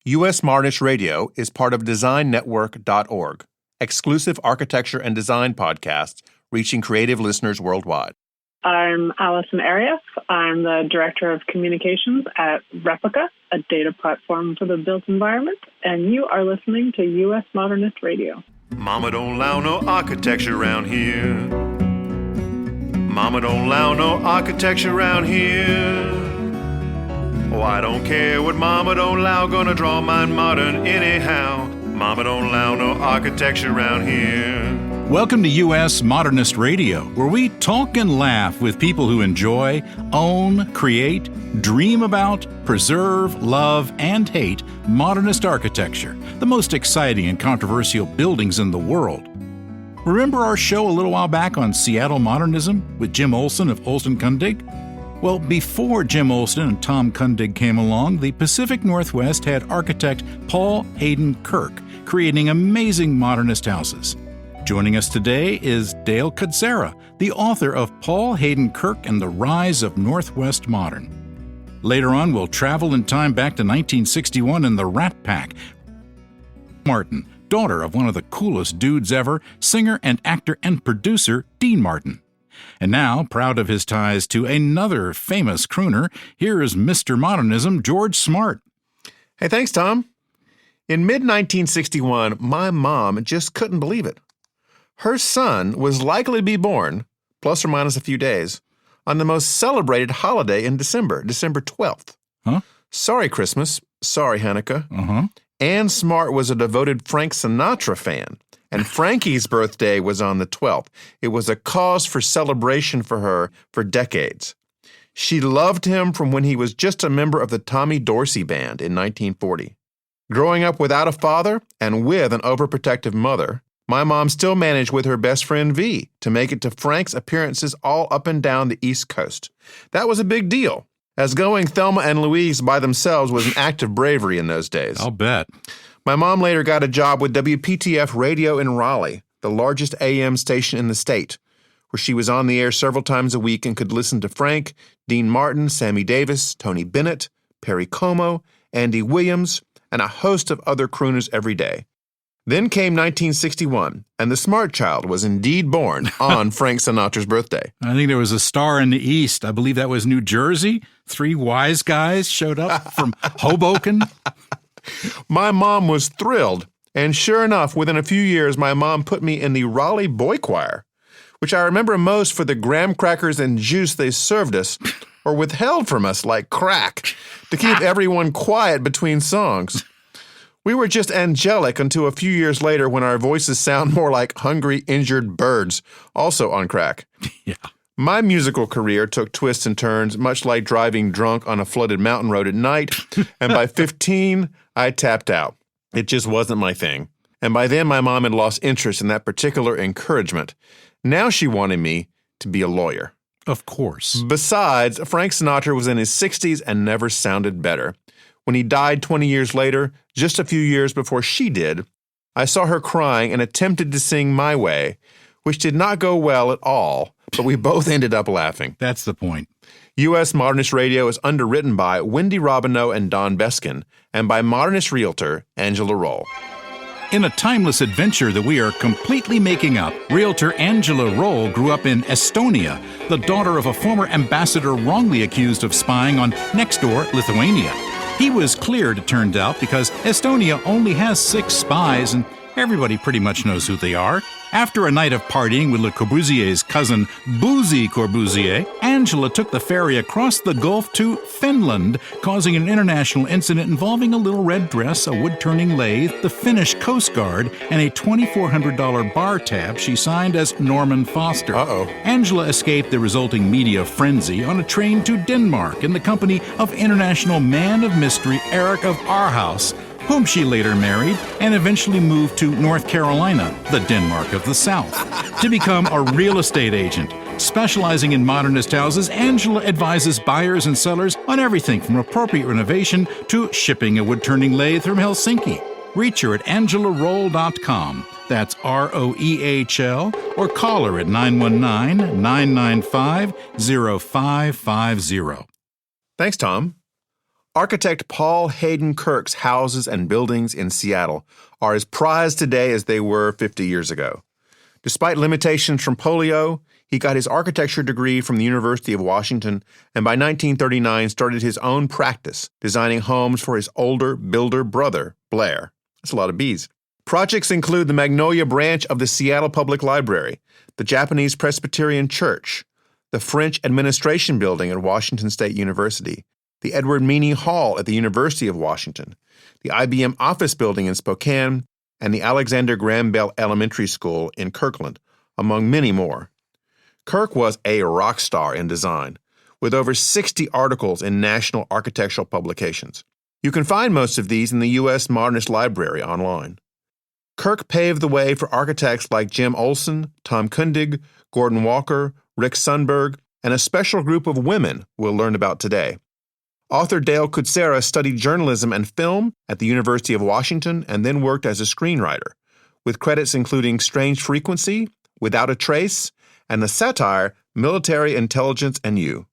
U.S. Modernist Radio is part of DesignNetwork.org, exclusive architecture and design podcasts reaching creative listeners worldwide. I'm Allison Arias. I'm the Director of Communications at Replica, a data platform for the built environment, and you are listening to U.S. Modernist Radio. Mama don't allow no architecture around here. Mama don't allow no architecture around here. Oh, I don't care what Mama don't allow, gonna draw mine modern anyhow. Mama don't allow no architecture around here. Welcome to U.S. Modernist Radio, where we talk and laugh with people who enjoy, own, create, dream about, preserve, love, and hate modernist architecture, the most exciting and controversial buildings in the world. Remember our show a little while back on Seattle Modernism with Jim Olson of Olson Kundig? Well, before Jim Olson and Tom Kundig came along, the Pacific Northwest had architect Paul Hayden Kirk creating amazing modernist houses. Joining us today is Dale Kutzera, the author of Paul Hayden Kirk and the Rise of Northwest Modern. Later on, we'll travel in time back to 1961 in the Rat Pack. Martin, daughter of one of the coolest dudes ever, singer and actor and producer Deana Martin. And now, proud of his ties to another famous crooner, here is Mr. Modernism, George Smart. Hey, thanks, Tom. In mid-1961, my mom just couldn't believe it. Her son was likely to be born, plus or minus a few days, on the most celebrated holiday in December 12th. Huh? Sorry, Christmas. Sorry, Hanukkah. Uh-huh. Ann Smart was a devoted Frank Sinatra fan, and Frankie's birthday was on the 12th. It was a cause for celebration for her for decades. She loved him from when he was just a member of the Tommy Dorsey Band in 1940. Growing up without a father and with an overprotective mother, my mom still managed with her best friend V to make it to Frank's appearances all up and down the East Coast. That was a big deal, as going Thelma and Louise by themselves was an act of bravery in those days. I'll bet. My mom later got a job with WPTF Radio in Raleigh, the largest AM station in the state, where she was on the air several times a week and could listen to Frank, Deana Martin, Sammy Davis, Tony Bennett, Perry Como, Andy Williams, and a host of other crooners every day. Then came 1961, and the Smart Child was indeed born on Frank Sinatra's birthday. I think there was a star in the East. I believe that was New Jersey. 3 wise guys showed up from Hoboken. My mom was thrilled, and sure enough, within a few years, my mom put me in the Raleigh Boy Choir, which I remember most for the graham crackers and juice they served us, or withheld from us like crack, to keep everyone quiet between songs. We were just angelic until a few years later when our voices sound more like hungry, injured birds, also on crack. Yeah. My musical career took twists and turns, much like driving drunk on a flooded mountain road at night, and by 15, I tapped out. It just wasn't my thing. And by then, my mom had lost interest in that particular encouragement. Now she wanted me to be a lawyer. Of course. Besides, Frank Sinatra was in his 60s and never sounded better. When he died 20 years later, just a few years before she did, I saw her crying and attempted to sing My Way, which did not go well at all, but we both ended up laughing. That's the point. U.S. Modernist Radio is underwritten by Wendy Robineau and Don Beskin, and by Modernist realtor Angela Roll. In a timeless adventure that we are completely making up, realtor Angela Roll grew up in Estonia, the daughter of a former ambassador wrongly accused of spying on next-door Lithuania. He was cleared, it turned out, because Estonia only has 6 spies, and everybody pretty much knows who they are. After a night of partying with Le Corbusier's cousin, Boozy Corbusier, Angela took the ferry across the Gulf to Finland, causing an international incident involving a little red dress, a wood-turning lathe, the Finnish Coast Guard, and a $2,400 bar tab she signed as Norman Foster. Angela escaped the resulting media frenzy on a train to Denmark in the company of international man of mystery Eric of Aarhus, whom she later married and eventually moved to North Carolina, the Denmark of the South, to become a real estate agent. Specializing in modernist houses, Angela advises buyers and sellers on everything from appropriate renovation to shipping a wood-turning lathe from Helsinki. Reach her at angelaroll.com. That's ROEHL, or call her at 919-995-0550. Thanks, Tom. Architect Paul Hayden Kirk's houses and buildings in Seattle are as prized today as they were 50 years ago. Despite limitations from polio, he got his architecture degree from the University of Washington and by 1939 started his own practice, designing homes for his older builder brother, Blair. That's a lot of B's. Projects include the Magnolia branch of the Seattle Public Library, the Japanese Presbyterian Church, the French Administration Building at Washington State University, the Edward Meany Hall at the University of Washington, the IBM Office Building in Spokane, and the Alexander Graham Bell Elementary School in Kirkland, among many more. Kirk was a rock star in design, with over 60 articles in national architectural publications. You can find most of these in the U.S. Modernist Library online. Kirk paved the way for architects like Jim Olson, Tom Kundig, Gordon Walker, Rick Sundberg, and a special group of women we'll learn about today. Author Dale Kutzera studied journalism and film at the University of Washington and then worked as a screenwriter, with credits including Strange Frequency, Without a Trace, and the satire Military Intelligence and You.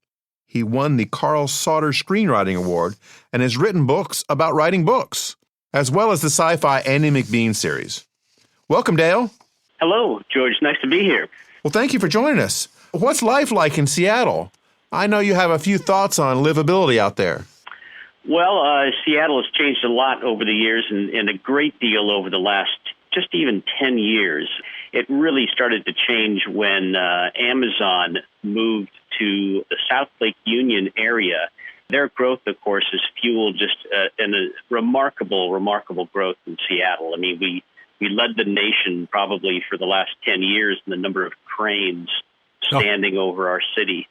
He won the Carl Sauter Screenwriting Award and has written books about writing books, as well as the sci-fi Andy McBean series. Welcome, Dale. Hello, George. Nice to be here. Well, thank you for joining us. What's life like in Seattle? I know you have a few thoughts on livability out there. Well, Seattle has changed a lot over the years and a great deal over the last just even 10 years. It really started to change when Amazon moved to the South Lake Union area. Their growth, of course, has fueled just a remarkable growth in Seattle. I mean, we led the nation probably for the last 10 years in the number of cranes standing over our city,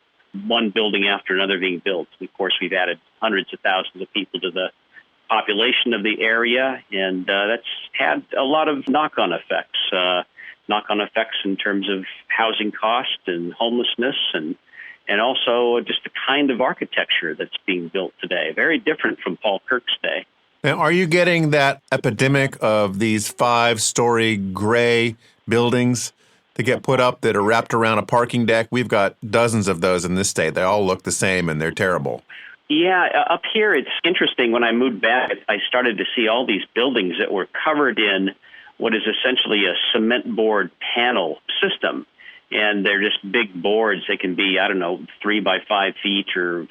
one building after another being built. Of course, we've added hundreds of thousands of people to the population of the area, and that's had a lot of knock-on effects. Knock-on effects in terms of housing costs and homelessness and also just the kind of architecture that's being built today. Very different from Paul Kirk's day. Now, are you getting that epidemic of these 5-story gray buildings that get put up that are wrapped around a parking deck? We've got dozens of those in this state. They all look the same and they're terrible. Yeah, up here it's interesting. When I moved back, I started to see all these buildings that were covered in what is essentially a cement board panel system. And they're just big boards. They can be, 3 by 5 feet or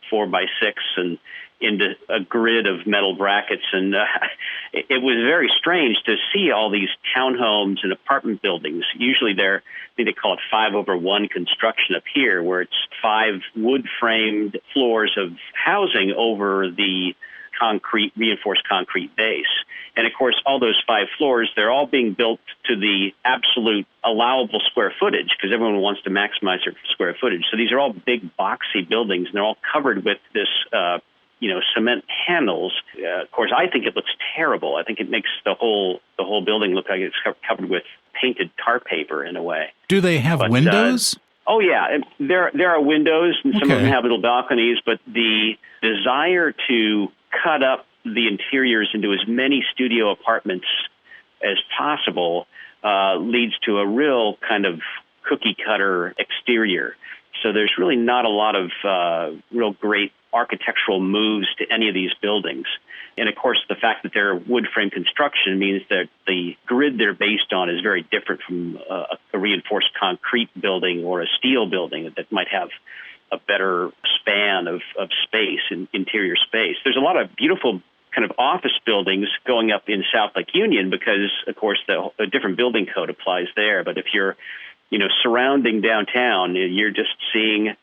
4 by 6 and into a grid of metal brackets. And it was very strange to see all these townhomes and apartment buildings. Usually I think they call it 5/1 construction up here, where it's 5 wood-framed floors of housing over the reinforced concrete base. And of course, all those 5 floors, they're all being built to the absolute allowable square footage because everyone wants to maximize their square footage. So these are all big boxy buildings, and they're all covered with this, cement panels. Of course, I think it looks terrible. I think it makes the whole building look like it's covered with painted tar paper in a way. Do they have windows? Oh, yeah. There are windows, and some of them have little balconies, but the desire to cut up the interiors into as many studio apartments as possible leads to a real kind of cookie-cutter exterior. So there's really not a lot of real great architectural moves to any of these buildings. And of course, the fact that they're wood frame construction means that the grid they're based on is very different from a reinforced concrete building or a steel building that might have a better span of space and interior space. There's a lot of beautiful kind of office buildings going up in South Lake Union because, of course, a different building code applies there. But if you're, surrounding downtown, you're just seeing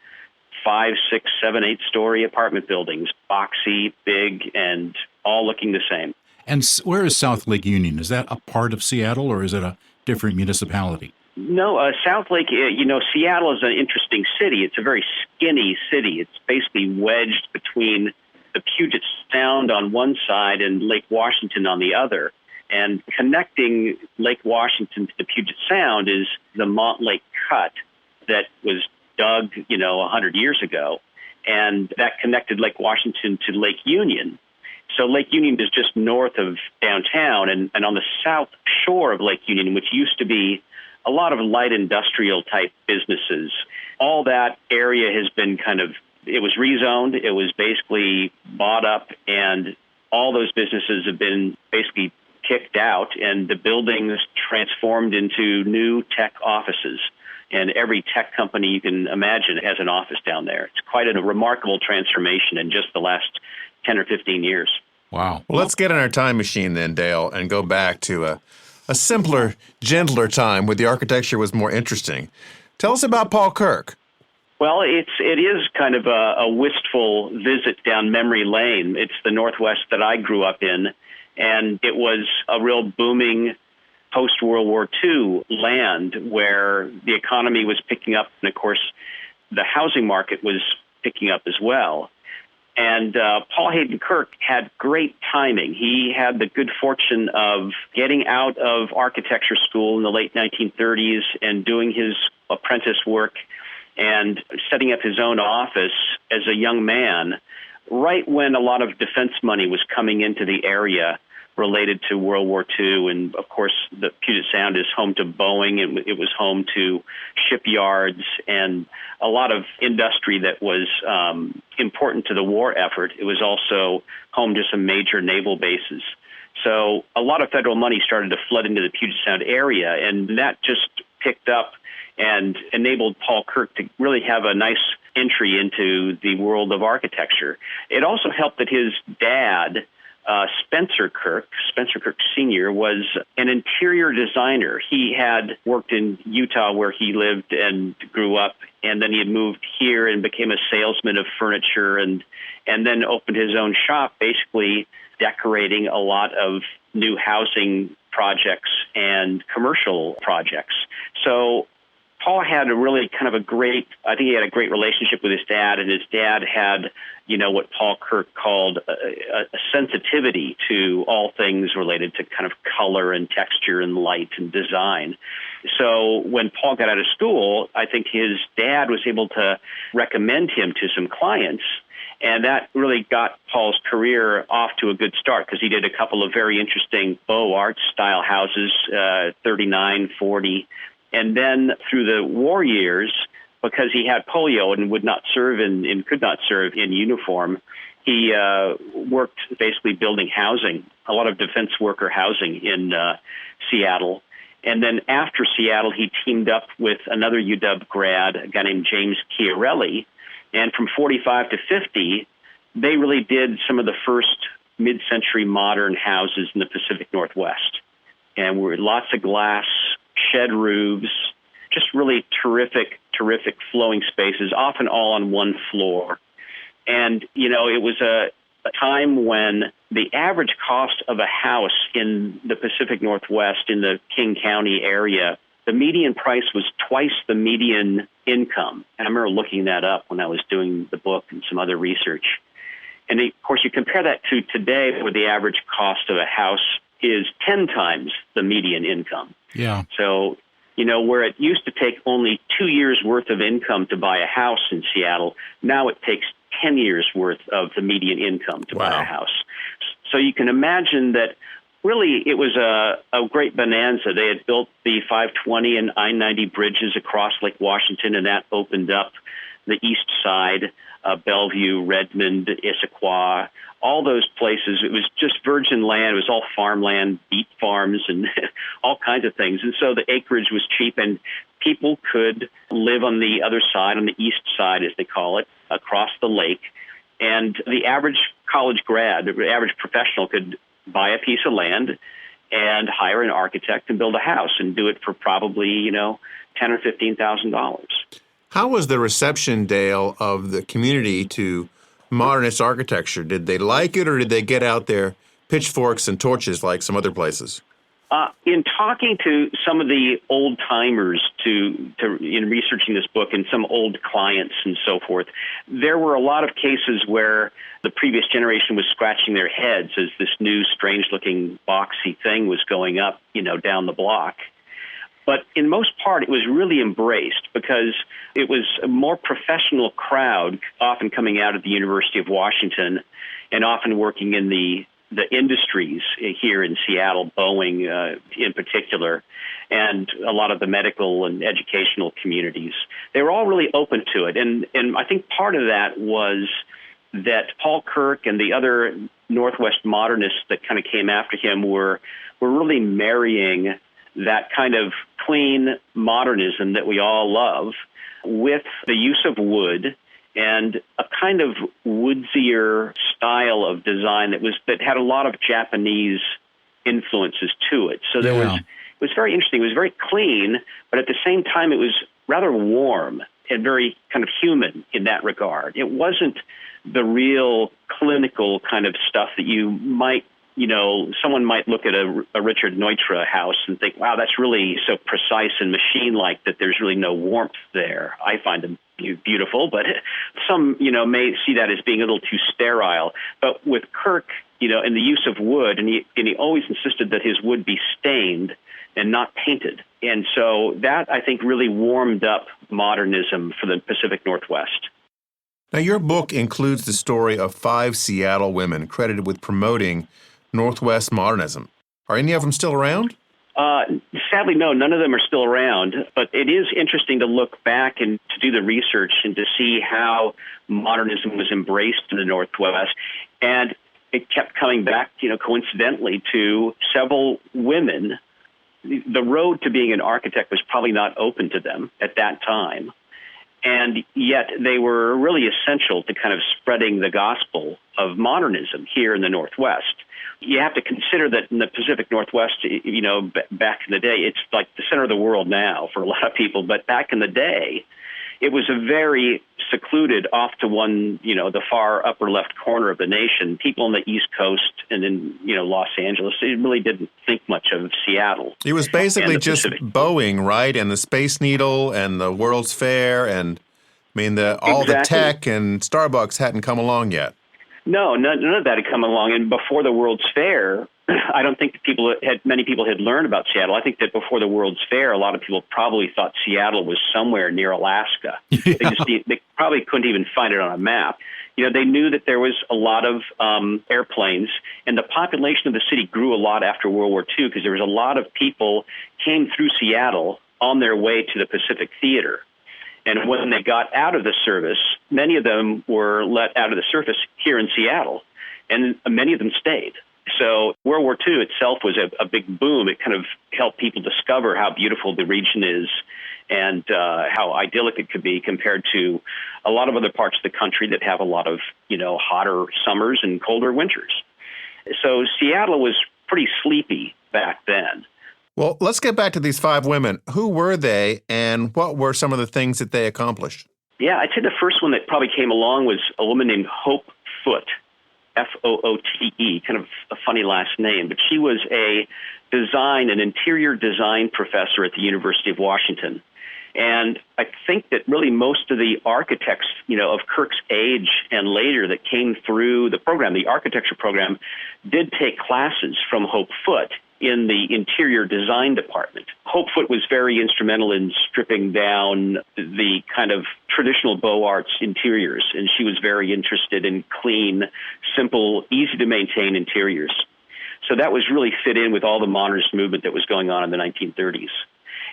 5, 6, 7, 8-story apartment buildings, boxy, big, and all looking the same. And where is South Lake Union? Is that a part of Seattle, or is it a different municipality? No, South Lake, Seattle is an interesting city. It's a very skinny city. It's basically wedged between the Puget Sound on one side and Lake Washington on the other. And connecting Lake Washington to the Puget Sound is the Montlake Cut that was dug, 100 years ago. And that connected Lake Washington to Lake Union. So Lake Union is just north of downtown. And on the south shore of Lake Union, which used to be a lot of light industrial type businesses, all that area has been kind of it was rezoned. It was basically bought up, and all those businesses have been basically kicked out, and the buildings transformed into new tech offices. And every tech company you can imagine has an office down there. It's quite a remarkable transformation in just the last 10 or 15 years. Wow. Well, let's get in our time machine then, Dale, and go back to a simpler, gentler time where the architecture was more interesting. Tell us about Paul Kirk. Well, it is kind of a wistful visit down memory lane. It's the Northwest that I grew up in, and it was a real booming post-World War II land where the economy was picking up, and of course, the housing market was picking up as well. And Paul Hayden Kirk had great timing. He had the good fortune of getting out of architecture school in the late 1930s and doing his apprentice work and setting up his own office as a young man, right when a lot of defense money was coming into the area related to World War II. And of course, the Puget Sound is home to Boeing, and it was home to shipyards and a lot of industry that was important to the war effort. It was also home to some major naval bases. So a lot of federal money started to flood into the Puget Sound area, and that just picked up and enabled Paul Kirk to really have a nice entry into the world of architecture. It also helped that his dad, Spencer Kirk Sr., was an interior designer. He had worked in Utah where he lived and grew up, and then he had moved here and became a salesman of furniture and then opened his own shop, basically decorating a lot of new housing projects and commercial projects. So Paul had a really kind of I think he had a great relationship with his dad, and his dad had, what Paul Kirk called a sensitivity to all things related to kind of color and texture and light and design. So when Paul got out of school, I think his dad was able to recommend him to some clients, and that really got Paul's career off to a good start because he did a couple of very interesting Beaux Arts style houses, 39, 40. And then through the war years, because he had polio and would not serve and could not serve in uniform, he worked basically building housing, a lot of defense worker housing in Seattle. And then after Seattle, he teamed up with another UW grad, a guy named James Chiarelli. And from 45 to 50, they really did some of the first mid-century modern houses in the Pacific Northwest. And were lots of glass, shed roofs, just really terrific flowing spaces, often all on one floor. And, it was a time when the average cost of a house in the Pacific Northwest, in the King County area, the median price was twice the median income. And I remember looking that up when I was doing the book and some other research. And of course, you compare that to today, where the average cost of a house is 10 times the median income. Yeah. So, where it used to take only 2 years worth of income to buy a house in Seattle, now it takes 10 years worth of the median income to buy a house. So you can imagine that really it was a great bonanza. They had built the 520 and I-90 bridges across Lake Washington, and that opened up the east side, Bellevue, Redmond, Issaquah, all those places. It was just virgin land. It was all farmland, beet farms, and all kinds of things. And so the acreage was cheap, and people could live on the other side, on the east side, as they call it, across the lake. And the average college grad, the average professional could buy a piece of land and hire an architect and build a house and do it for probably, $10,000 or $15,000. How was the reception, Dale, of the community to modernist architecture? Did they like it, or did they get out their pitchforks and torches like some other places? In talking to some of the old timers in researching this book and some old clients and so forth, there were a lot of cases where the previous generation was scratching their heads as this new strange-looking boxy thing was going up, down the block. But in most part, it was really embraced because it was a more professional crowd, often coming out of the University of Washington and often working in the the industries here in Seattle, Boeing in particular, and a lot of the medical and educational communities. They were all really open to it. And I think part of that was that Paul Kirk and the other Northwest modernists that kind of came after him were really marrying that kind of clean modernism that we all love with the use of wood and a kind of woodsier style of design that had a lot of Japanese influences to it. So it was very interesting. It was very clean, but at the same time, it was rather warm and very kind of human in that regard. It wasn't the real clinical kind of stuff that you might, someone might look at a Richard Neutra house and think, wow, that's really so precise and machine-like that there's really no warmth there. I find them beautiful, but some, may see that as being a little too sterile. But with Kirk, and the use of wood, and he always insisted that his wood be stained and not painted. And so that, I think, really warmed up modernism for the Pacific Northwest. Now, your book includes the story of 5 Seattle women credited with promoting Northwest modernism. Are any of them still around? Sadly, no, none of them are still around. But it is interesting to look back and to do the research and to see how modernism was embraced in the Northwest. And it kept coming back, coincidentally, to several women. The road to being an architect was probably not open to them at that time. And yet they were really essential to kind of spreading the gospel of modernism here in the Northwest. You have to consider that in the Pacific Northwest, back in the day, it's like the center of the world now for a lot of people. But back in the day, it was a very secluded off to one, the far upper left corner of the nation. People on the East Coast and in, Los Angeles, they really didn't think much of Seattle. It was basically just Boeing, right? And the Space Needle and the World's Fair and, all the tech and Starbucks hadn't come along yet. No, none of that had come along. And before the World's Fair, I don't think many people had learned about Seattle. I think that before the World's Fair, a lot of people probably thought Seattle was somewhere near Alaska. Yeah. They probably couldn't even find it on a map. They knew that there was a lot of airplanes, and the population of the city grew a lot after World War II because there was a lot of people came through Seattle on their way to the Pacific Theater. And when they got out of the service, many of them were let out of the service here in Seattle, and many of them stayed. So World War II itself was a big boom. It kind of helped people discover how beautiful the region is and how idyllic it could be compared to a lot of other parts of the country that have a lot of, hotter summers and colder winters. So Seattle was pretty sleepy back then. Well, let's get back to these 5 women. Who were they, and what were some of the things that they accomplished? Yeah, I'd say the first one that probably came along was a woman named Hope Foote, Foote, kind of a funny last name. But she was an interior design professor at the University of Washington. And I think that really most of the architects, of Kirk's age and later that came through the program, the architecture program, did take classes from Hope Foote in the interior design department. Hope Foote was very instrumental in stripping down the kind of traditional Beaux Arts interiors, and she was very interested in clean, simple, easy-to-maintain interiors. So that was really fit in with all the modernist movement that was going on in the 1930s.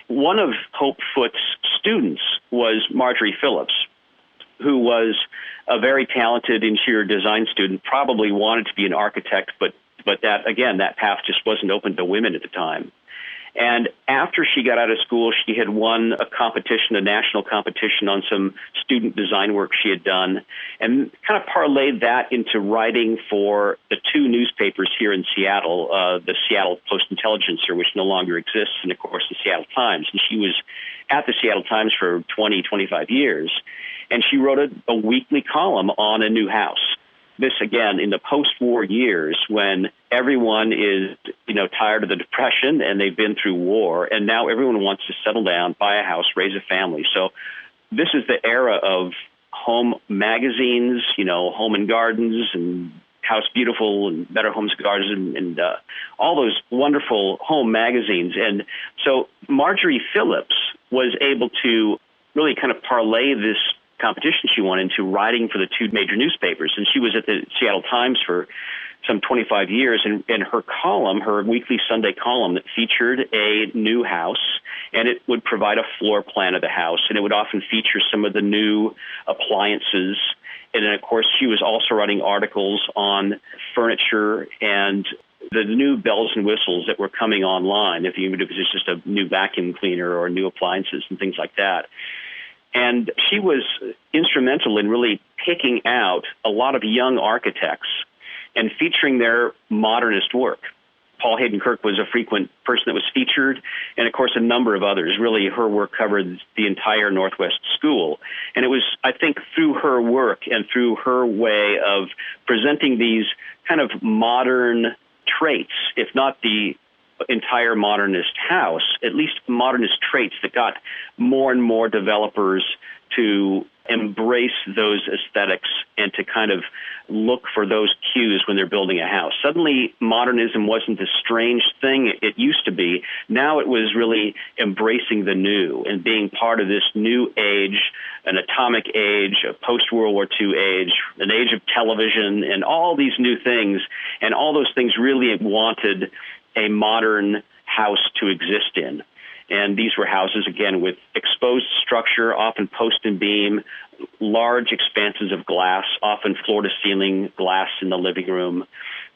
One of Hope Foote's students was Marjorie Phillips, who was a very talented interior design student, probably wanted to be an architect, but that path just wasn't open to women at the time. And after she got out of school, she had won a national competition on some student design work she had done, and kind of parlayed that into writing for the 2 newspapers here in Seattle, the Seattle Post-Intelligencer, which no longer exists, and of course the Seattle Times. And she was at the Seattle Times for 25 years, and she wrote a weekly column on a new house. This, again, in the post-war years when everyone is, tired of the Depression and they've been through war, and now everyone wants to settle down, buy a house, raise a family. So this is the era of home magazines, Home and Gardens and House Beautiful and Better Homes and Gardens and all those wonderful home magazines. And so Marjorie Phillips was able to really kind of parlay this competition she won into writing for the 2 major newspapers. And she was at the Seattle Times for some 25 years, and her column, her weekly Sunday column, that featured a new house, and it would provide a floor plan of the house, and it would often feature some of the new appliances. And then, of course, she was also writing articles on furniture and the new bells and whistles that were coming online, even if it was just a new vacuum cleaner or new appliances and things like that. And she was instrumental in really picking out a lot of young architects and featuring their modernist work. Paul Hayden Kirk was a frequent person that was featured, and of course a number of others. Really, her work covered the entire Northwest School. And it was, I think, through her work and through her way of presenting these kind of modern traits, if not the entire modernist house, at least modernist traits that got more and more developers to embrace those aesthetics and to kind of look for those cues when they're building a house. Suddenly, modernism wasn't the strange thing it used to be. Now it was really embracing the new and being part of this new age, an atomic age, a post-World War II age, an age of television, and all these new things. And all those things really wanted a modern house to exist in. And these were houses, again, with exposed structure, often post and beam, large expanses of glass, often floor-to-ceiling glass in the living room,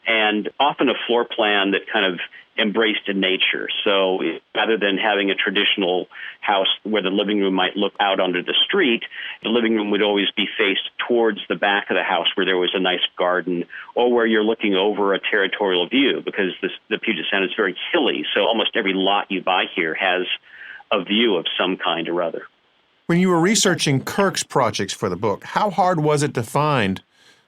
and often a floor plan that kind of embraced nature. So rather than having a traditional house where the living room might look out onto the street, the living room would always be faced towards the back of the house where there was a nice garden or where you're looking over a territorial view, because the Puget Sound is very hilly, so almost every lot you buy here has a view of some kind or other. When you were researching Kirk's projects for the book, how hard was it to find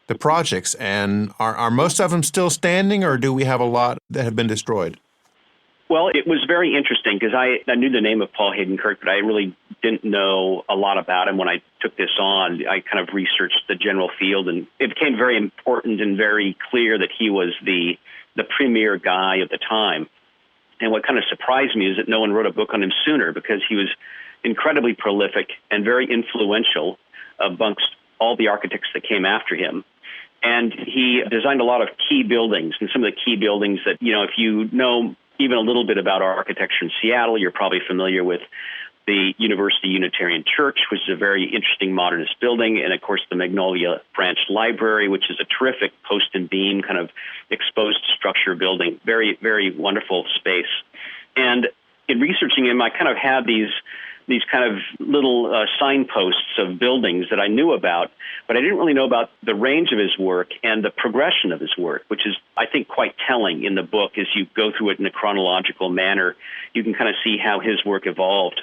the projects, and are most of them still standing, or do we have a lot that have been destroyed? Well, it was very interesting because I knew the name of Paul Hayden Kirk, but I really didn't know a lot about him when I took this on. I kind of researched the general field, and it became very important and very clear that he was the premier guy of the time. And what kind of surprised me is that no one wrote a book on him sooner, because he was incredibly prolific and very influential amongst all the architects that came after him. And he designed a lot of key buildings, and some of the key buildings that, if you know even a little bit about our architecture in Seattle, you're probably familiar with the University Unitarian Church, which is a very interesting modernist building, and of course the Magnolia Branch Library, which is a terrific post and beam kind of exposed structure building. Very, very wonderful space. And in researching him, I kind of had these kind of little signposts of buildings that I knew about, but I didn't really know about the range of his work and the progression of his work, which is, I think, quite telling in the book. As you go through it in a chronological manner, you can kind of see how his work evolved.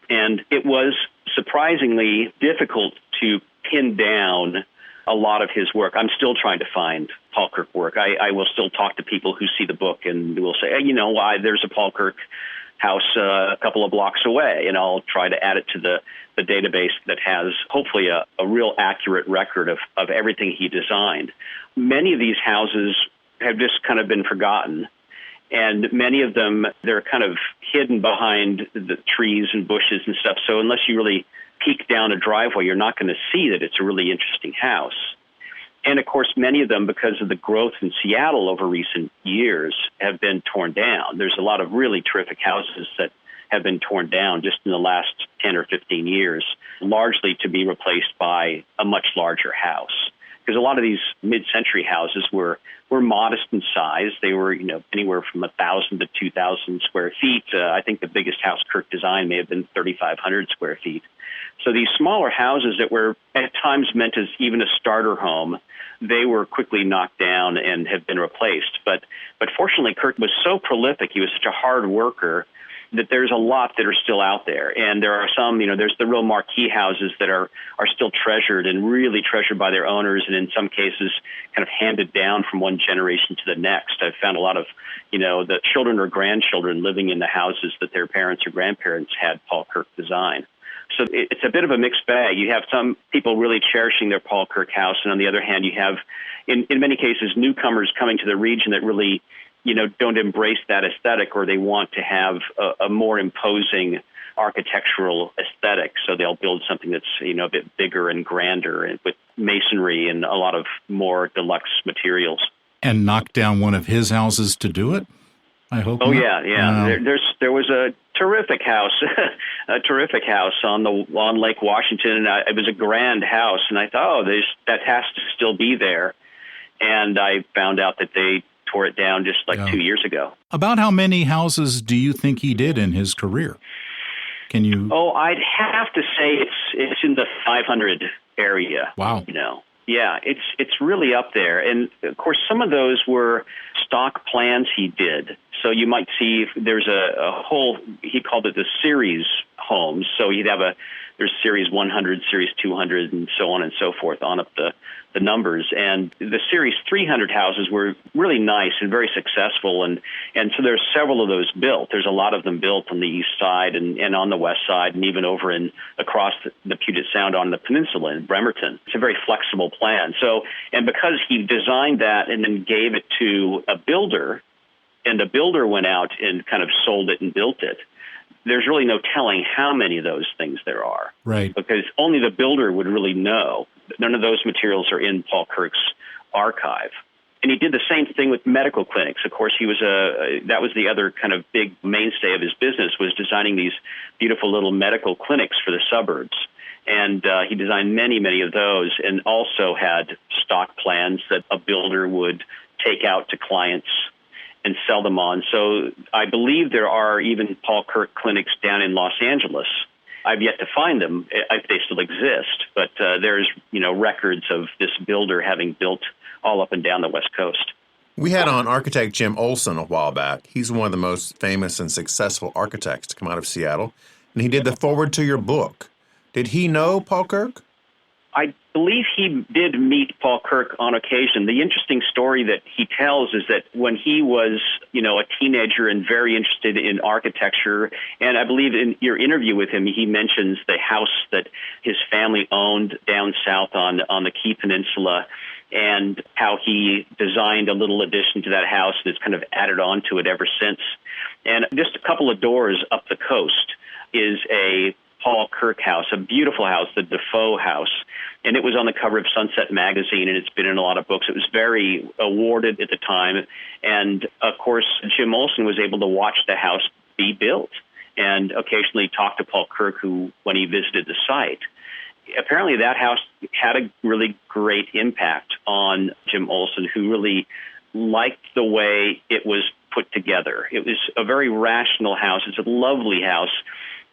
And it was surprisingly difficult to pin down a lot of his work. I'm still trying to find Paul Kirk work. I will still talk to people who see the book and will say, hey, there's a Paul Kirk house a couple of blocks away, and I'll try to add it to the database that has hopefully a real accurate record of everything he designed. Many of these houses have just kind of been forgotten, and many of them, they're kind of hidden behind the trees and bushes and stuff, so unless you really peek down a driveway, you're not going to see that it's a really interesting house. And, of course, many of them, because of the growth in Seattle over recent years, have been torn down. There's a lot of really terrific houses that have been torn down just in the last 10 or 15 years, largely to be replaced by a much larger house. Because a lot of these mid-century houses were modest in size. They were, anywhere from 1,000 to 2,000 square feet. I think the biggest house Kirk designed may have been 3,500 square feet. So these smaller houses that were at times meant as even a starter home, they were quickly knocked down and have been replaced. But fortunately, Kirk was so prolific, he was such a hard worker, that there's a lot that are still out there. And there are some, there's the real marquee houses that are still treasured and really treasured by their owners, and in some cases kind of handed down from one generation to the next. I've found a lot of, the children or grandchildren living in the houses that their parents or grandparents had Paul Kirk design. So it's a bit of a mixed bag. You have some people really cherishing their Paul Kirk house, and on the other hand, you have, in many cases, newcomers coming to the region that really, don't embrace that aesthetic, or they want to have a more imposing architectural aesthetic. So they'll build something that's, a bit bigger and grander, and with masonry and a lot of more deluxe materials. And knocked down one of his houses to do it? I hope Oh, not. yeah. There was a terrific house, on Lake Washington, and it was a grand house. And I thought, that has to still be there. And I found out that they tore it down just 2 years ago. About how many houses do you think he did in his career? Can you? Oh, I'd have to say it's in the 500 area. Wow. Yeah, it's really up there. And of course, some of those were stock plans he did. So you might see there's a whole, he called it the series homes. So there's series 100, series 200, and so on and so forth on up the numbers. And the series 300 houses were really nice and very successful. And so there's several of those built. There's a lot of them built on the east side and on the west side, and even over across the Puget Sound on the peninsula in Bremerton. It's a very flexible plan. So, and because he designed that and then gave it to a builder, and the builder went out and kind of sold it and built it, there's really no telling how many of those things there are. Right. Because only the builder would really know. None of those materials are in Paul Kirk's archive. And he did the same thing with medical clinics. Of course, that was the other kind of big mainstay of his business, was designing these beautiful little medical clinics for the suburbs. And he designed many, many of those, and also had stock plans that a builder would take out to clients and sell them on. So I believe there are even Paul Kirk clinics down in Los Angeles. I've yet to find them if they still exist, but there's records of this builder having built all up and down the West Coast. We had on architect Jim Olson a while back. He's one of the most famous and successful architects to come out of Seattle, and he did the foreword to your book. Did he know Paul Kirk? I believe he did meet Paul Kirk on occasion. The interesting story that he tells is that when he was, a teenager and very interested in architecture, and I believe in your interview with him, he mentions the house that his family owned down south on the Key Peninsula, and how he designed a little addition to that house and has kind of added on to it ever since. And just a couple of doors up the coast is a Paul Kirk house, a beautiful house, the Defoe house. And it was on the cover of Sunset Magazine, and it's been in a lot of books. It was very awarded at the time. And, of course, Jim Olson was able to watch the house be built and occasionally talk to Paul Kirk, when he visited the site. Apparently that house had a really great impact on Jim Olson, who really liked the way it was put together. It was a very rational house. It's a lovely house.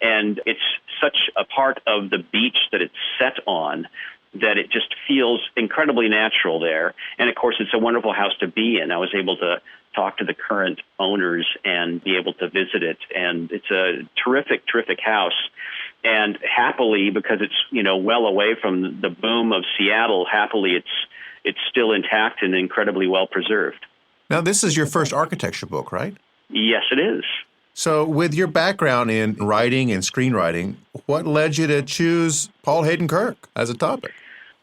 And it's such a part of the beach that it's set on that it just feels incredibly natural there. And, of course, it's a wonderful house to be in. I was able to talk to the current owners and be able to visit it. And it's a terrific, terrific house. And happily, because it's, well away from the boom of Seattle, happily it's still intact and incredibly well preserved. Now, this is your first architecture book, right? Yes, it is. So with your background in writing and screenwriting, what led you to choose Paul Hayden Kirk as a topic?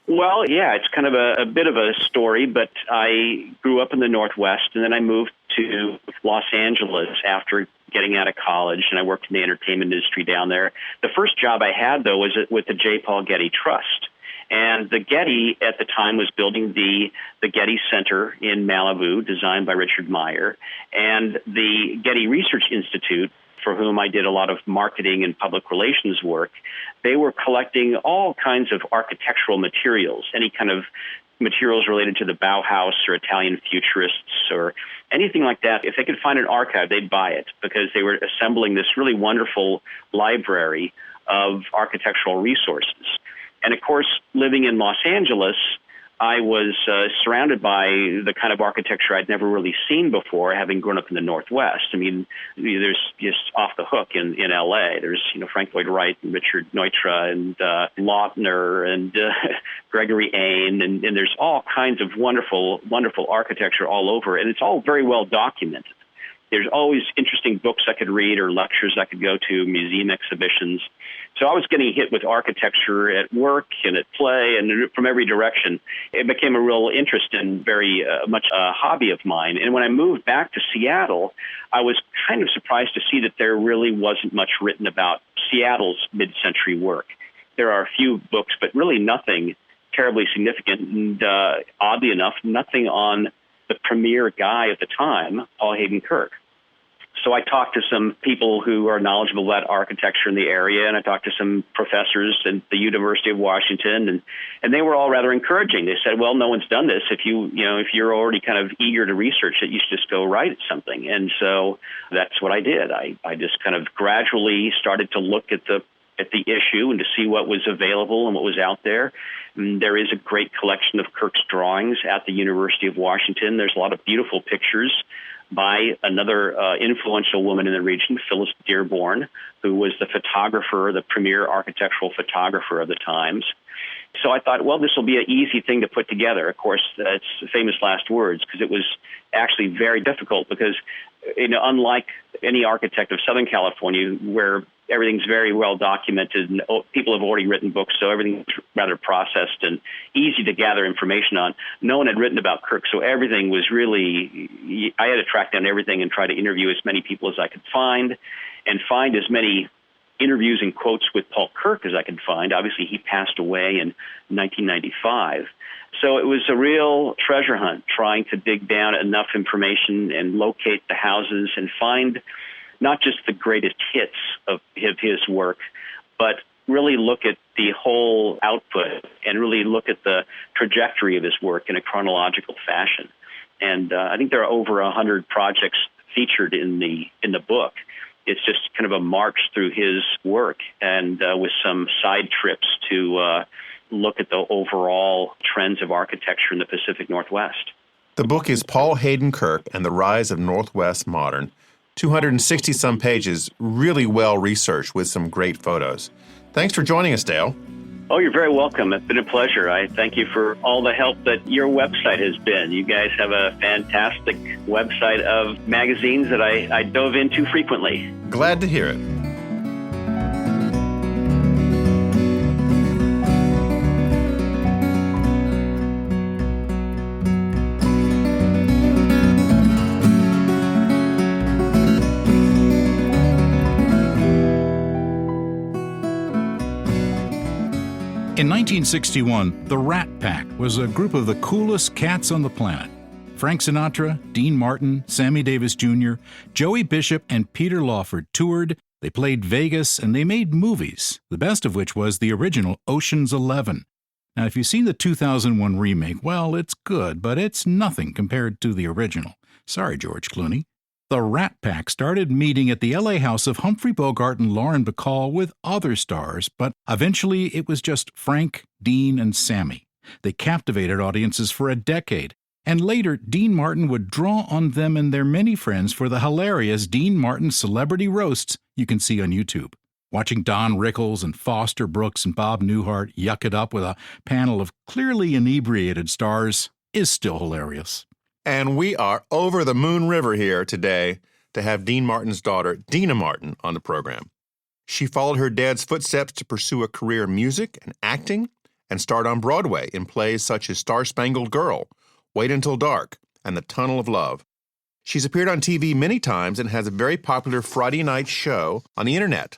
Well, yeah, it's kind of a bit of a story, but I grew up in the Northwest, and then I moved to Los Angeles after getting out of college, and I worked in the entertainment industry down there. The first job I had, though, was with the J. Paul Getty Trust. And the Getty at the time was building the Getty Center in Malibu, designed by Richard Meyer, and the Getty Research Institute, for whom I did a lot of marketing and public relations work. They were collecting all kinds of architectural materials, any kind of materials related to the Bauhaus or Italian Futurists or anything like that. If they could find an archive, they'd buy it, because they were assembling this really wonderful library of architectural resources. And, of course, living in Los Angeles, I was surrounded by the kind of architecture I'd never really seen before, having grown up in the Northwest. I mean, there's just off the hook in L.A. There's, Frank Lloyd Wright and Richard Neutra and Lautner and Gregory Ain, and there's all kinds of wonderful, wonderful architecture all over, and it's all very well documented. There's always interesting books I could read or lectures I could go to, museum exhibitions. So I was getting hit with architecture at work and at play and from every direction. It became a real interest and very much a hobby of mine. And when I moved back to Seattle, I was kind of surprised to see that there really wasn't much written about Seattle's mid-century work. There are a few books, but really nothing terribly significant. And oddly enough, nothing on the the premier guy at the time, Paul Hayden Kirk. So I talked to some people who are knowledgeable about architecture in the area, and I talked to some professors at the University of Washington, and they were all rather encouraging. They said, well, no one's done this. If you're already kind of eager to research it, you should just go write something. And so that's what I did. I just kind of gradually started to look at the issue and to see what was available and what was out there. And there is a great collection of Kirk's drawings at the University of Washington. There's a lot of beautiful pictures by another influential woman in the region, Phyllis Dearborn, who was the photographer, the premier architectural photographer of the times. So I thought, well, this will be an easy thing to put together. Of course, that's famous last words, because it was actually very difficult because, unlike any architect of Southern California, where everything's very well documented and people have already written books, so everything's rather processed and easy to gather information on. No one had written about Kirk, so everything was really, I had to track down everything and try to interview as many people as I could find and find as many interviews and quotes with Paul Kirk as I could find. Obviously, he passed away in 1995. So it was a real treasure hunt trying to dig down enough information and locate the houses and find not just the greatest hits of his work, but really look at the whole output and really look at the trajectory of his work in a chronological fashion. And I think there are over 100 projects featured in the book. It's just kind of a march through his work and with some side trips to look at the overall trends of architecture in the Pacific Northwest. The book is Paul Hayden Kirk and the Rise of Northwest Modern. 260-some pages, really well-researched with some great photos. Thanks for joining us, Dale. Oh, you're very welcome. It's been a pleasure. I thank you for all the help that your website has been. You guys have a fantastic website of magazines that I dove into frequently. Glad to hear it. In 1961, the Rat Pack was a group of the coolest cats on the planet. Frank Sinatra, Dean Martin, Sammy Davis Jr., Joey Bishop, and Peter Lawford toured, they played Vegas, and they made movies, the best of which was the original Ocean's 11. Now, if you've seen the 2001 remake, well, it's good, but it's nothing compared to the original. Sorry, George Clooney. The Rat Pack started meeting at the LA house of Humphrey Bogart and Lauren Bacall with other stars, but eventually it was just Frank, Dean, and Sammy. They captivated audiences for a decade, and later Dean Martin would draw on them and their many friends for the hilarious Dean Martin Celebrity Roasts you can see on YouTube. Watching Don Rickles and Foster Brooks and Bob Newhart yuck it up with a panel of clearly inebriated stars is still hilarious. And we are over the Moon River here today to have Dean Martin's daughter, Deana Martin, on the program. She followed her dad's footsteps to pursue a career in music and acting and starred on Broadway in plays such as Star-Spangled Girl, Wait Until Dark, and The Tunnel of Love. She's appeared on TV many times and has a very popular Friday night show on the internet.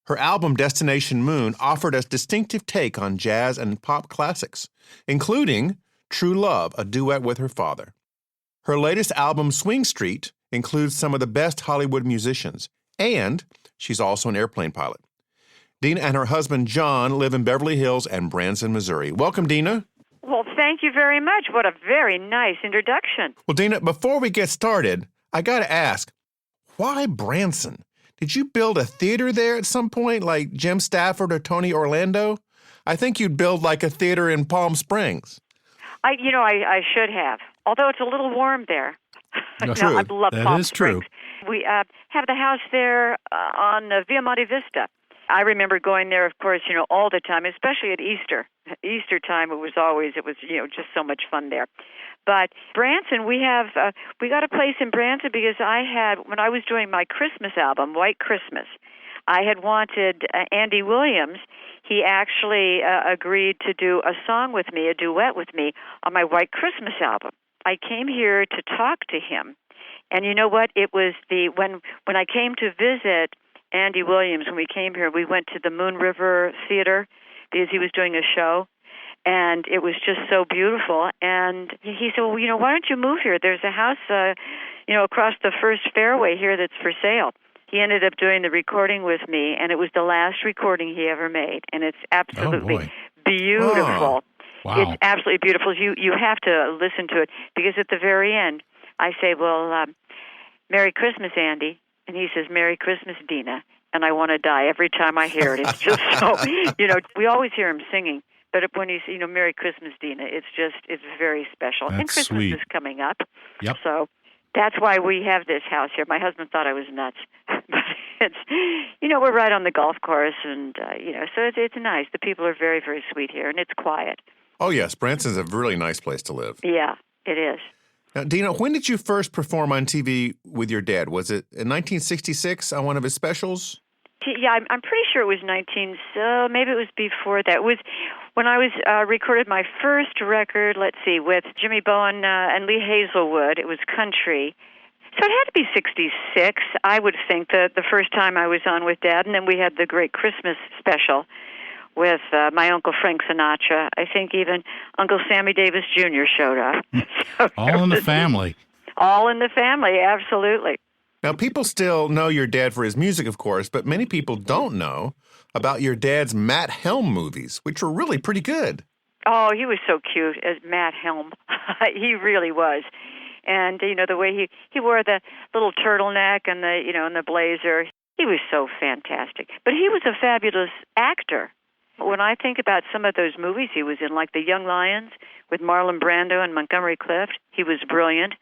Her album Destination Moon offered a distinctive take on jazz and pop classics, including True Love, a duet with her father. Her latest album, Swing Street, includes some of the best Hollywood musicians, and she's also an airplane pilot. Deana and her husband, John, live in Beverly Hills and Branson, Missouri. Welcome, Deana. Well, thank you very much. What a very nice introduction. Well, Deana, before we get started, I got to ask, why Branson? Did you build a theater there at some point, like Jim Stafford or Tony Orlando? I think you'd build like a theater in Palm Springs. I should have, although it's a little warm there. True. I love That Palm is Springs. true. We have the house there on Via Monte Vista. I remember going there, of course, all the time, especially at Easter. Easter time, it was just so much fun there. But Branson, we got a place in Branson because when I was doing my Christmas album, White Christmas, I had wanted Andy Williams. He actually agreed to do a song with me, a duet with me, on my White Christmas album. I came here to talk to him, and you know what? It was when I came to visit Andy Williams, when we came here, we went to the Moon River Theater because he was doing a show, And it was just so beautiful. And he said, well, why don't you move here? There's a house, across the first fairway here that's for sale. He ended up doing the recording with me, and it was the last recording he ever made. And it's absolutely beautiful. Oh, wow. It's absolutely beautiful. You have to listen to it, because at the very end, I say, well, Merry Christmas, Andy. And he says, Merry Christmas, Deana. And I want to die every time I hear it. It's just so, we always hear him singing. But when he's, Merry Christmas, Deana, it's very special. That's and Christmas sweet. is coming up. Yep. So that's why we have this house here. My husband thought I was nuts. But it's, we're right on the golf course. And, so it's nice. The people are very, very sweet here. And it's quiet. Oh, yes. Branson's a really nice place to live. Yeah, it is. Now, Deana, when did you first perform on TV with your dad? Was it in 1966 on one of his specials? Yeah, I'm pretty sure it was so maybe it was before that. It was when I was recorded my first record, with Jimmy Bowen and Lee Hazelwood. It was country. So it had to be 66, I would think, the first time I was on with Dad. And then we had the great Christmas special with my Uncle Frank Sinatra. I think even Uncle Sammy Davis Jr. showed up. So all in the family. All in the family, absolutely. Now, people still know your dad for his music, of course, but many people don't know about your dad's Matt Helm movies, which were really pretty good. Oh, he was so cute as Matt Helm. He really was. And, the way he wore the little turtleneck and the blazer, he was so fantastic. But he was a fabulous actor. When I think about some of those movies he was in, like The Young Lions with Marlon Brando and Montgomery Clift, he was brilliant.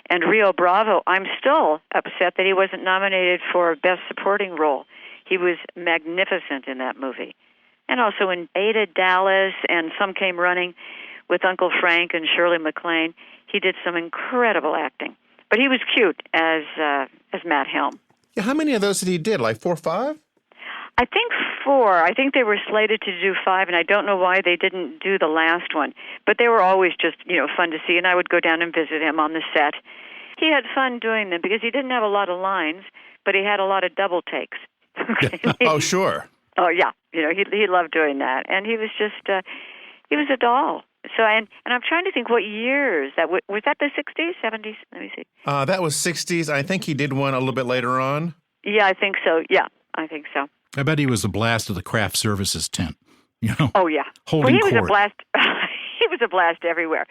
And Rio Bravo, I'm still upset that he wasn't nominated for Best Supporting Role. He was magnificent in that movie. And also in Ada Dallas and Some Came Running with Uncle Frank and Shirley MacLaine, he did some incredible acting. But he was cute as Matt Helm. Yeah, how many of those did he did? Like 4 or 5? I think 4. I think they were slated to do 5, and I don't know why they didn't do the last one. But they were always just, fun to see, and I would go down and visit him on the set. He had fun doing them because he didn't have a lot of lines, but he had a lot of double takes. Oh, sure. Oh, yeah. He loved doing that. And he was just, he was a doll. So, and I'm trying to think what years that was that the 60s, 70s? Let me see. That was 60s. I think he did one a little bit later on. Yeah, I think so. Yeah, I think so. I bet he was a blast of the craft services tent. Oh, yeah. Holding he was court. a blast. He was a blast everywhere.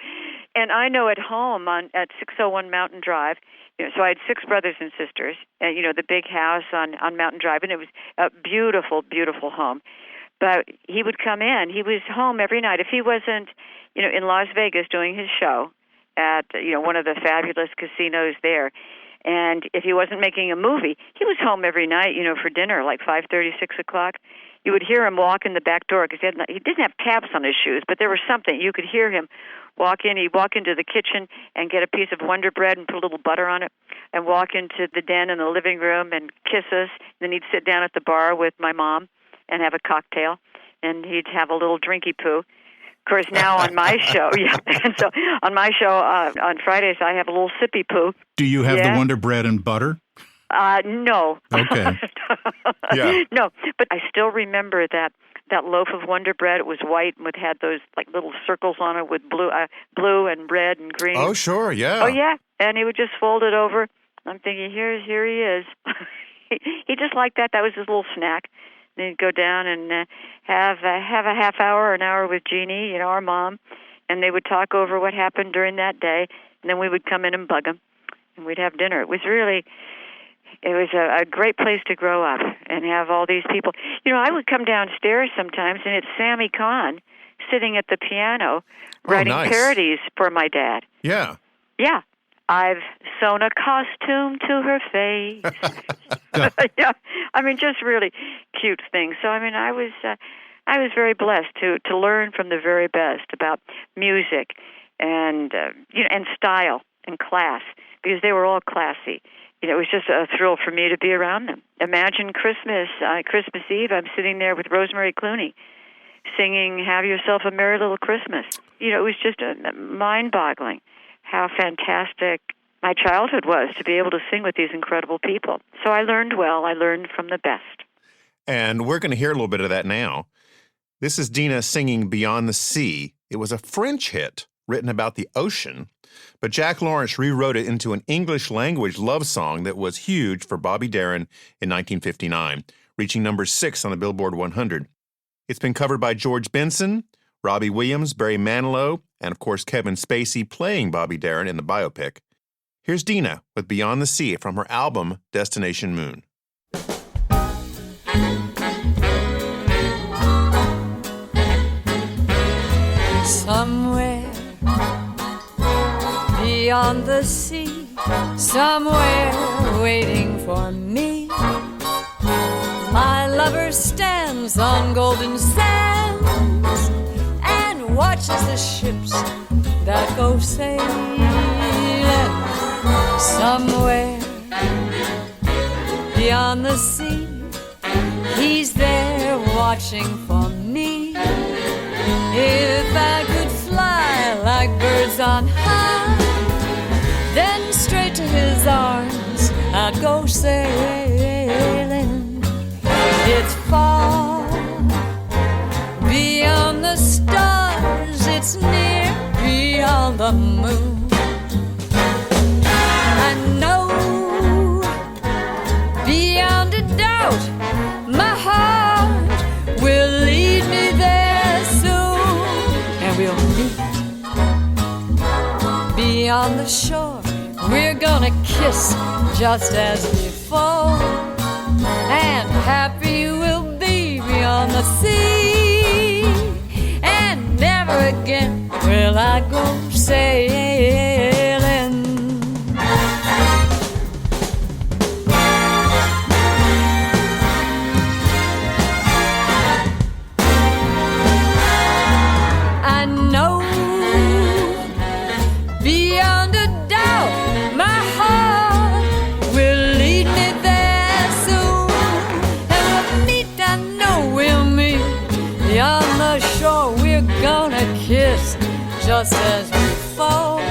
And I know at home at 601 Mountain Drive, so I had 6 brothers and sisters, and, the big house on Mountain Drive, and it was a beautiful, beautiful home. But he would come in. He was home every night. If he wasn't, in Las Vegas doing his show at, one of the fabulous casinos there, and if he wasn't making a movie, he was home every night, for dinner, like 5:30, 6 o'clock. You would hear him walk in the back door because he didn't have tabs on his shoes, but there was something. You could hear him walk in. He'd walk into the kitchen and get a piece of Wonder Bread and put a little butter on it and walk into the den in the living room and kiss us. Then he'd sit down at the bar with my mom and have a cocktail, and he'd have a little drinky poo. Of course, now on my show, and so on my show on Fridays, I have a little sippy poo. Do you have the Wonder Bread and butter? No. Okay. Yeah. No, but I still remember that loaf of Wonder Bread. It was white and had those like little circles on it with blue and red and green. Oh, sure, yeah. Oh, yeah. And he would just fold it over. I'm thinking, here he is. He just liked that. That was his little snack. Then he'd go down and have a half hour or an hour with Jeannie, our mom, and they would talk over what happened during that day. And then we would come in and bug him, and we'd have dinner. It was a great place to grow up and have all these people. I would come downstairs sometimes, and it's Sammy Kahn sitting at the piano writing parodies for my dad. Yeah. Yeah. I've sewn a costume to her face. Yeah. Just really cute things. So, I was very blessed to learn from the very best about music and and style and class, because they were all classy. It was just a thrill for me to be around them. Imagine Christmas Eve, I'm sitting there with Rosemary Clooney singing Have Yourself a Merry Little Christmas. It was just mind-boggling how fantastic my childhood was to be able to sing with these incredible people. So I learned well. I learned from the best. And we're going to hear a little bit of that now. This is Deana singing Beyond the Sea It was a French hit written about the ocean, but Jack Lawrence rewrote it into an English-language love song that was huge for Bobby Darin in 1959, reaching number 6 on the Billboard 100. It's been covered by George Benson, Robbie Williams, Barry Manilow, and of course Kevin Spacey playing Bobby Darin in the biopic. Here's Deana with Beyond the Sea from her album Destination Moon. Somewhere beyond the sea, somewhere waiting for me, my lover stands on golden sands and watches the ships that go sailing. Somewhere beyond the sea, he's there watching for me. If I could fly like birds on high, then straight to his arms I'd go sailing. It's far beyond the stars, it's near beyond the moon. I know beyond a doubt my heart will lead me there soon, and we'll meet beyond the shore. We're gonna kiss just as before, and happy we'll be beyond the sea, and never again will I go sailing. I know beyond a doubt my heart will lead me there soon, and we'll meet, I know we'll meet beyond the shore. We're gonna kiss just as before,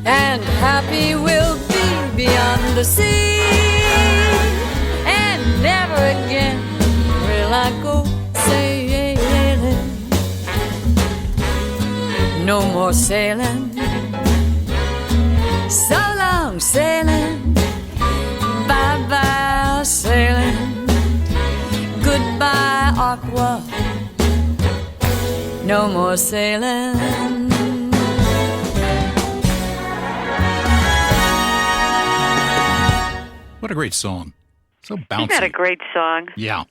and happy we'll be beyond the sea, and never again will I go sailing. No more sailing, so long sailing, bye-bye sailing, goodbye aqua, no more sailing. What a great song. So bouncy. Isn't that a great song? Yeah.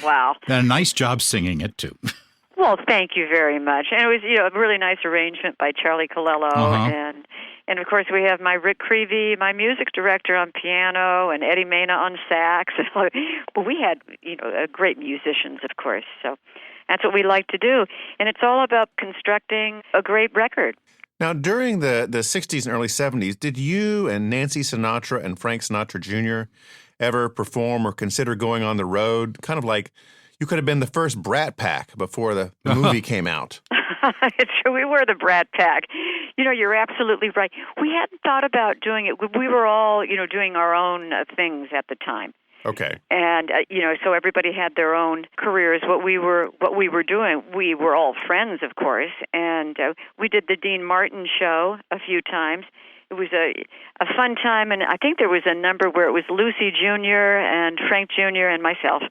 Wow. And a nice job singing it, too. Well, thank you very much. And it was, a really nice arrangement by Charlie Colello. And of course, we have my Rick Creevy, my music director, on piano, and Eddie Mena on sax. But we had, great musicians, of course. So that's what we like to do. And it's all about constructing a great record. Now, during the 60s and early 70s, did you and Nancy Sinatra and Frank Sinatra Jr. ever perform or consider going on the road? Kind of like you could have been the first Brat Pack before the movie came out. It's true. We were the Brat Pack. You're absolutely right. We hadn't thought about doing it. We were all, doing our own things at the time. Okay. And so everybody had their own careers. What we were doing, we were all friends, of course, and we did the Dean Martin show a few times. It was a fun time, and I think there was a number where it was Lucy Jr. and Frank Jr. and myself.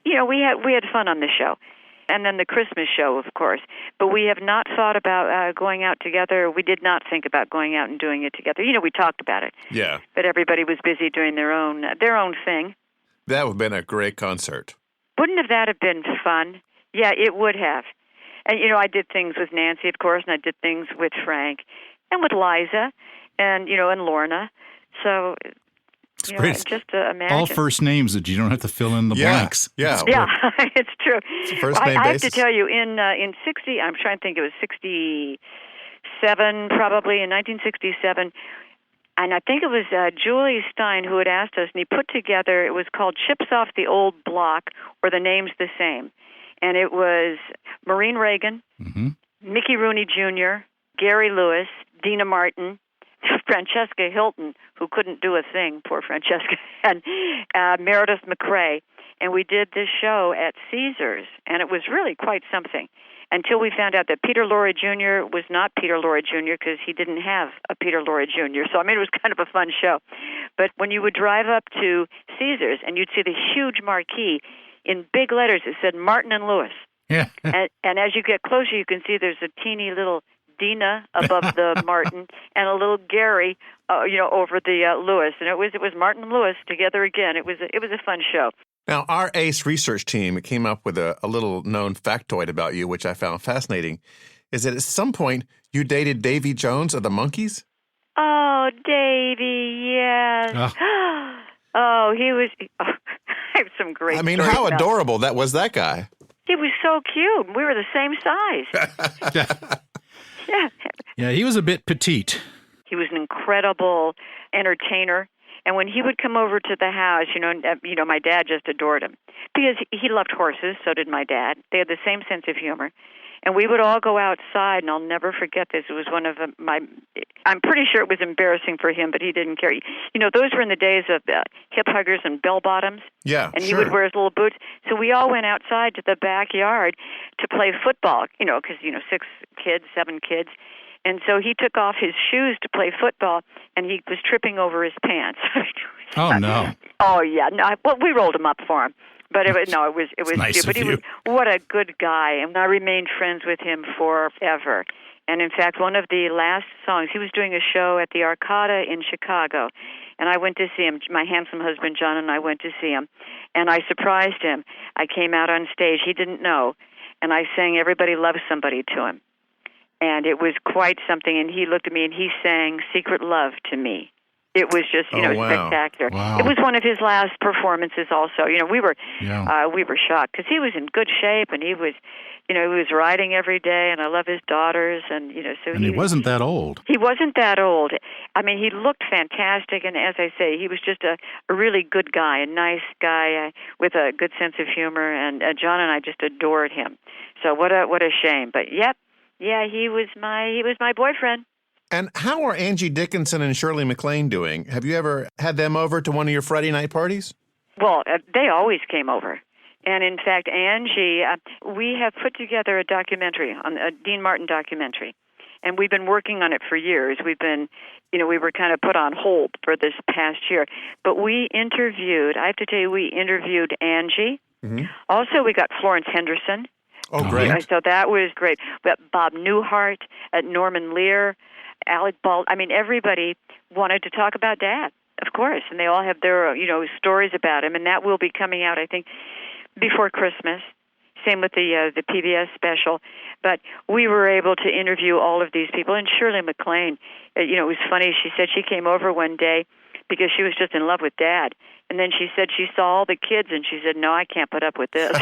We had fun on the show. And then the Christmas show, of course. But we have not thought about going out together. We did not think about going out and doing it together. We talked about it. Yeah. But everybody was busy doing their own thing. That would have been a great concert. Wouldn't that have been fun? Yeah, it would have. And, I did things with Nancy, of course, and I did things with Frank and with Liza and, and Lorna. So, just imagine. All first names that you don't have to fill in the blanks. Yeah. Yeah, it's true. It's a first name I have basis. to tell you, in 60, I'm trying to think, it was 67, probably, in 1967, and I think it was Julie Stein who had asked us, and he put together, it was called Chips Off the Old Block, or The Name's the Same. And it was Maureen Reagan, Mickey Rooney Jr., Gary Lewis, Deana Martin, Francesca Hilton, who couldn't do a thing, poor Francesca, and Meredith McRae. And we did this show at Caesars, and it was really quite something. until we found out that Peter Lorre Jr. was not Peter Lorre Jr. because he didn't have a Peter Lorre Jr. So, I mean, it was kind of a fun show. But when you would drive up to Caesars and you'd see the huge marquee, in big letters it said Martin and Lewis. Yeah. and as you get closer, you can see there's a teeny little Deana above the Martin and a little Gary, over the Lewis. And it was Martin and Lewis together again. It was a fun show. Now, our ACE research team came up with a little known factoid about you, which I found fascinating, is that at some point you dated Davy Jones of the Monkees? Oh, Davy, yes. Oh, he was... Oh, I have some great stories how about adorable that was, that guy. He was so cute. We were the same size. Yeah. Yeah, he was a bit petite. He was an incredible entertainer. And when he would come over to the house, my dad just adored him because he loved horses. So did my dad. They had the same sense of humor. And we would all go outside, and I'll never forget this. It was one of I'm pretty sure it was embarrassing for him, but he didn't care. Those were in the days of hip huggers and bell bottoms. Yeah, and he would wear his little boots. So we all went outside to the backyard to play football, because, 6 kids, 7 kids. And so he took off his shoes to play football, and he was tripping over his pants. Oh, no. Oh, yeah. No, we rolled him up for him. But it was nice stupid. of you. What a good guy, and I remained friends with him forever. And in fact, one of the last songs, he was doing a show at the Arcada in Chicago, and I went to see him. My handsome husband John and I went to see him, and I surprised him. I came out on stage; he didn't know, and I sang "Everybody Loves Somebody" to him, and it was quite something. And he looked at me and he sang "Secret Love" to me. It was just, spectacular. Wow. It was one of his last performances also. We were shocked because he was in good shape and he was riding every day, and I love his daughters, and so he wasn't that old. He wasn't that old. I mean, he looked fantastic, and as I say, he was just a really good guy, a nice guy with a good sense of humor, and John and I just adored him. So what a shame. But he was my boyfriend. And how are Angie Dickinson and Shirley MacLaine doing? Have you ever had them over to one of your Friday night parties? Well, they always came over. And in fact, Angie, we have put together a documentary, a Dean Martin documentary. And we've been working on it for years. We were kind of put on hold for this past year. But I have to tell you, we interviewed Angie. Mm-hmm. Also, we got Florence Henderson. Oh, great. So that was great. We got Bob Newhart, Norman Lear, Alec Bald. I mean, everybody wanted to talk about Dad, of course. And they all have their, stories about him. And that will be coming out, I think, before Christmas. Same with the PBS special. But we were able to interview all of these people. And Shirley MacLaine, it was funny. She said she came over one day because she was just in love with Dad. And then she said she saw all the kids, and she said, no, I can't put up with this.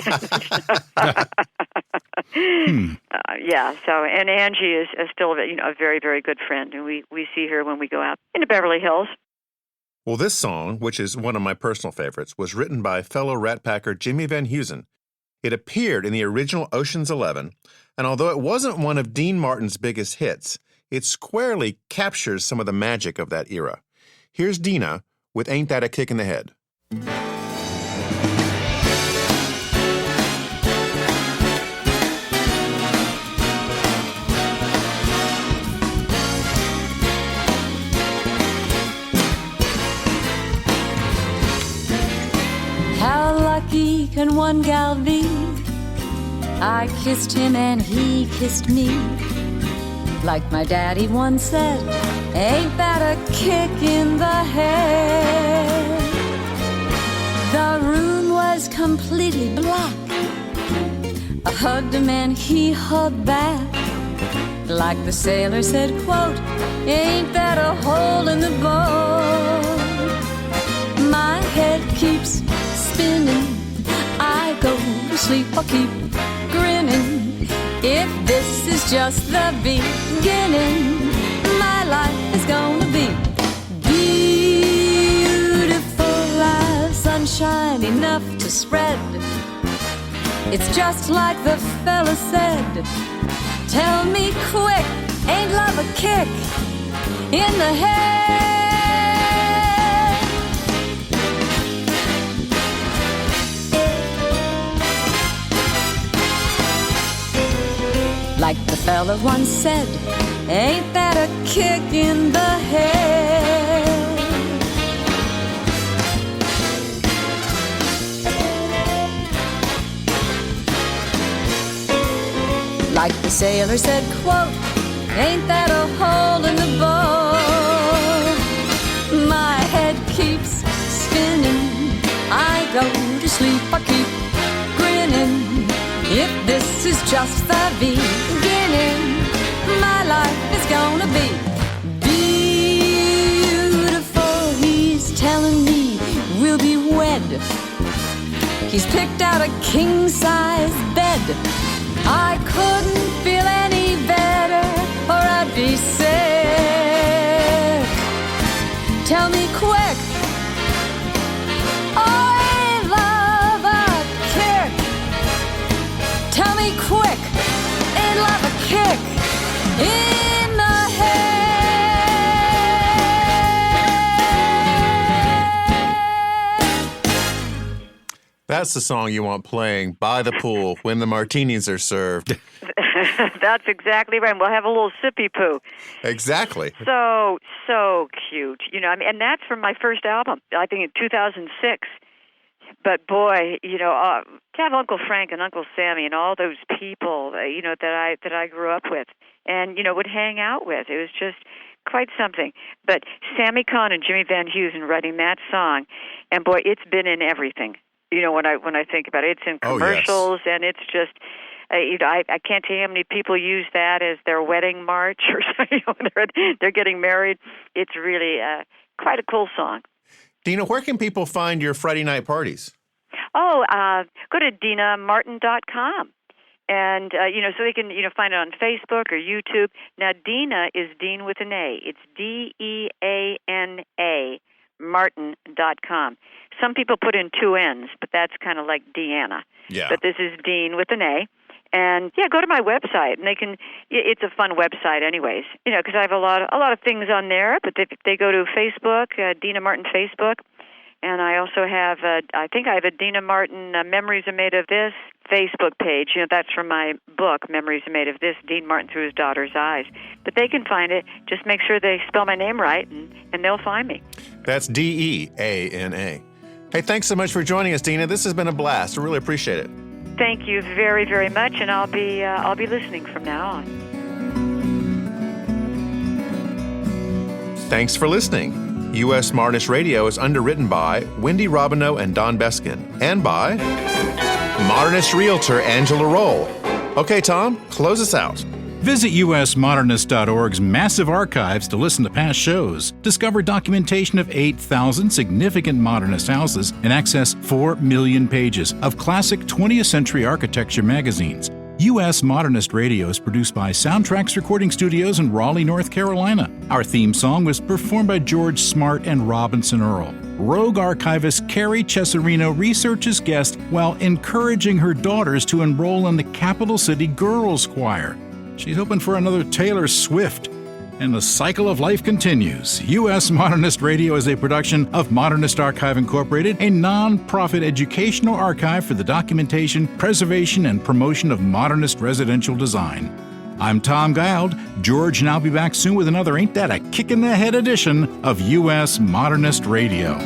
So, and Angie is still a very, very good friend. And we see her when we go out into Beverly Hills. Well, this song, which is one of my personal favorites, was written by fellow Rat Packer Jimmy Van Heusen. It appeared in the original Ocean's 11, and although it wasn't one of Dean Martin's biggest hits, it squarely captures some of the magic of that era. Here's Deana with Ain't That a Kick in the Head. How lucky can one gal be? I kissed him and he kissed me. Like my daddy once said, ain't that a kick in the head? The room was completely black. I hugged him and he hugged back. Like the sailor said, quote, ain't that a hole in the boat? My head keeps spinning. I go to sleep or keep grinning. If this is just the beginning, my life is gonna be beautiful as sunshine enough to spread. It's just like the fella said. Tell me quick, ain't love a kick in the head? fella once said, ain't that a kick in the head? Like the sailor said, quote, ain't that a hole in the boat? My head keeps spinning, I go to sleep, I keep grinning. If this is just the beginning, my life is gonna be beautiful. He's telling me we'll be wed. He's picked out a king-size bed. I couldn't feel any better, or I'd be sick. Tell me quick, I love a kick. Tell me quick, I love a kick in the head. That's the song you want playing by the pool when the martinis are served. That's exactly right. We'll have a little sippy poo. Exactly. So cute. You know, I mean, and that's from my first album, I think in 2006. But boy, you know, to have Uncle Frank and Uncle Sammy and all those people, you know, that I grew up with and, you know, would hang out with. It was just quite something. But Sammy Kahn and Jimmy Van Heusen writing that song, and boy, it's been in everything. You know, when I think about it, it's in commercials, and it's just, you know, I can't tell you how many people use that as their wedding march or something. You know, they're getting married. It's really quite a cool song. Deana, where can people find your Friday night parties? Oh, go to DeanaMartin.com. And, you know, so they can, you know, find it on Facebook or YouTube. Now, Deana is Dean with an A. It's DEANA, Martin.com. Some people put in 2 N's, but that's kind of like Deana. Yeah. But this is Dean with an A. And, yeah, go to my website, and they can, it's a fun website anyways, you know, because I have a lot of things on there, but they go to Facebook, Deana Martin Facebook, and I also have, I think I have a Deana Martin Memories Are Made of This Facebook page. You know, that's from my book, Memories Are Made of This, Dean Martin Through His Daughter's Eyes. But they can find it. Just make sure they spell my name right, and they'll find me. That's DEANA. Hey, thanks so much for joining us, Deana. This has been a blast. I really appreciate it. Thank you very, very much, and I'll be listening from now on. Thanks for listening. U.S. Modernist Radio is underwritten by Wendy Robineau and Don Beskin, and by Modernist realtor Angela Roll. Okay, Tom, close us out. Visit usmodernist.org's massive archives to listen to past shows, discover documentation of 8,000 significant modernist houses, and access 4 million pages of classic 20th century architecture magazines. U.S. Modernist Radio is produced by Soundtracks Recording Studios in Raleigh, North Carolina. Our theme song was performed by George Smart and Robinson Earl. Rogue archivist Carrie Cesarino researches guests while encouraging her daughters to enroll in the Capital City Girls Choir. She's hoping for another Taylor Swift. And the cycle of life continues. U.S. Modernist Radio is a production of Modernist Archive Incorporated, a non-profit educational archive for the documentation, preservation, and promotion of modernist residential design. I'm Tom Guild. George and I'll be back soon with another Ain't That a Kick in the Head edition of U.S. Modernist Radio.